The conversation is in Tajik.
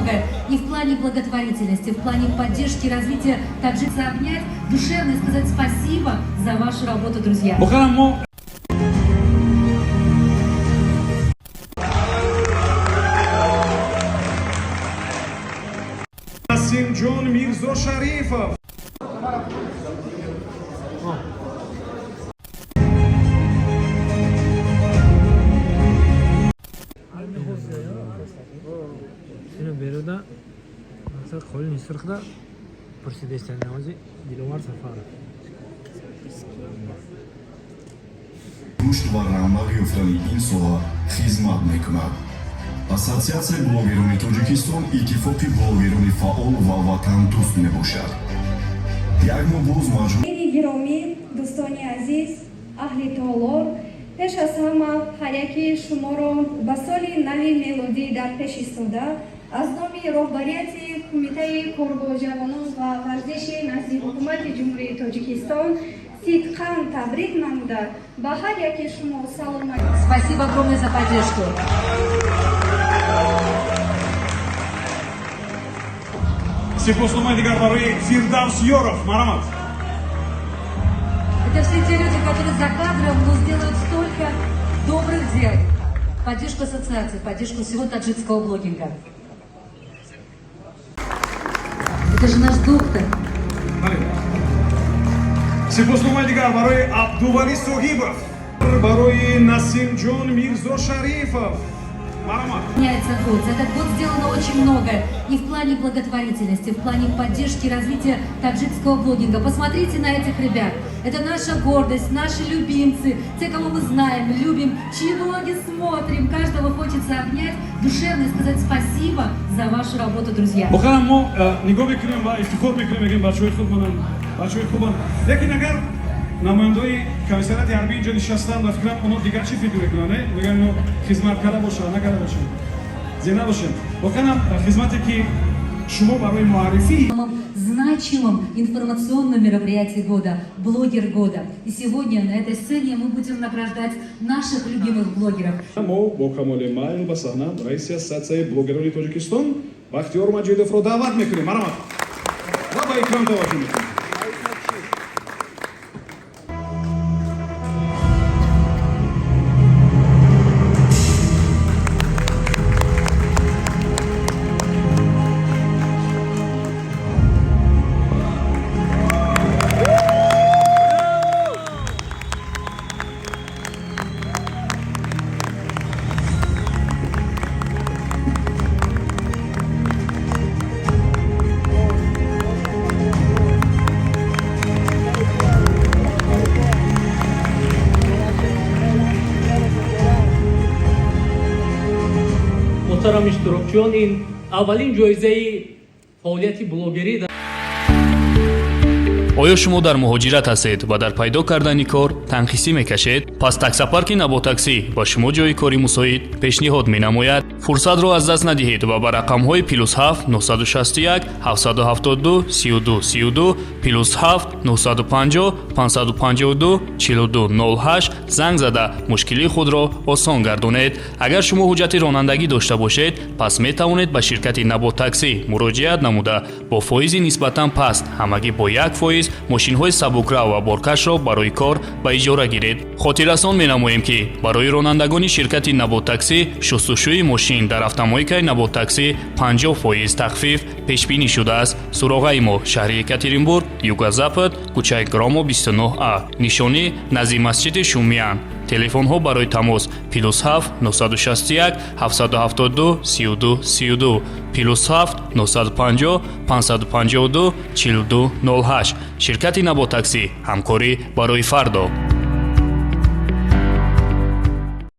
многое и в плане благотворительности, в плане поддержки развития таджикского, обнять, душевно и сказать спасибо за вашу работу, друзья. Насимҷон Мирзо Шарифов. Беруда мақсад қолин истирхда пурсидестан намози Диловар Сафаров. Рушд ва равнақ ёфтани ин соҳа хизмат мекунад. Ассотсиатсияи блогерони Тоҷикистон иттифоқи блогерони фаъол ва ватандӯст мебошад. Як моҳ боз маҷмӯи гиромӣ, дӯстони азиз, аҳли Толор, пеш аз ҳама ҳар яки шуморо ба соли нави мелодӣ дар пеш истода аз номи роҳбарияти Кумитаи Корбоҷавонон ва варзиши назди ҳукумати Ҷумҳурии Тоҷикистон сидқан табрик намуда ба ҳар яки шумо салом. Спасибо огромное за поддержку. Сипосномаи дигар барои Фирдавс Ёров. Маромад. Это все те люди, которые за кадром, но сделают столько добрых дел. Поддержку ассоциации, поддержку всего таджикского блогинга. Это же наш доктор. Сипосномаи дигар барои Абдували Согибов. Барои Насимҷон Мирзо Шарифов. Маромад. Меняется год. За этот год сделано очень многое. И в плане благотворительности, в плане поддержки развития таджикского блогинга. Посмотрите на этих ребят. Это наша гордость, наши любимцы, те, кого мы знаем, любим, чьи блоги смотрим. Каждого хочется обнять, душевно и сказать спасибо за вашу работу, друзья. Бохарам мо нигоҳ мекунем ва ифтихор мекунем, мегӯем бачаҳои худмонам, бачаҳои хубан. Лекин агар намояндаи комиссарияти ҳарбӣ инҷо нишастанд ва фикрам онҳо дигар чӣ фикр мекунанд, мегӯям инҳо хизматкара бошанд, накарда бошанд, зена бошанд. Воқеан хизмате ки шумо барои муаррифии Самым значимым информационном мероприятии года, блогер года. И сегодня на этой сцене мы будем награждать наших любимых блогеров. мо бо камоли майл ба саҳна раиси ассотсияи блогерони Тоҷикистон Бахтиёр Маҷидовро даъват мекунем. Маромад. Ва ба икрам таваҷҷӯҳ мекунем. محترم اشتراکچیان این اولین جایزه فعالیت بلاگری در оё шумо дар муҳоҷират ҳастед ва дар пайдо кардани кор танқисӣ мекашед? Пас таксапарки Наботаксӣ ба шумо ҷойи кори мусоид пешниҳод менамояд. Фурсатро аз даст надиҳед ва ба рақамҳои +7 961 772 32 32 +7 950 552 42 08 занг зада мушкилии худро осон гардонед. Агар шумо ҳуҷҷати ронандагӣ дошта бошед, пас метавонед ба ширкати Наботаксӣ муроҷиат намуда бо фоизи нисбатан паст ҳамагӣ бо 1% мошинҳои сабукрав ва боркашро барои кор ба иҷора гиред. хотиррасон менамоем ки барои ронандагони ширкати Наботаксӣ шустушӯи мошин дар автомойкаи Наботаксӣ 50% тахфиф пешбинӣ шудааст. Суроғаи мо шаҳри Екатеринбург, Юго-Запад, кӯчаи Громо 29А, нишонӣ назди масҷиди Шумиян. Телефонҳо барои тамос +7 961 772 32 32 +7 950 552 42 08. Ширкати Наботаксӣ ҳамкорӣ барои фардо.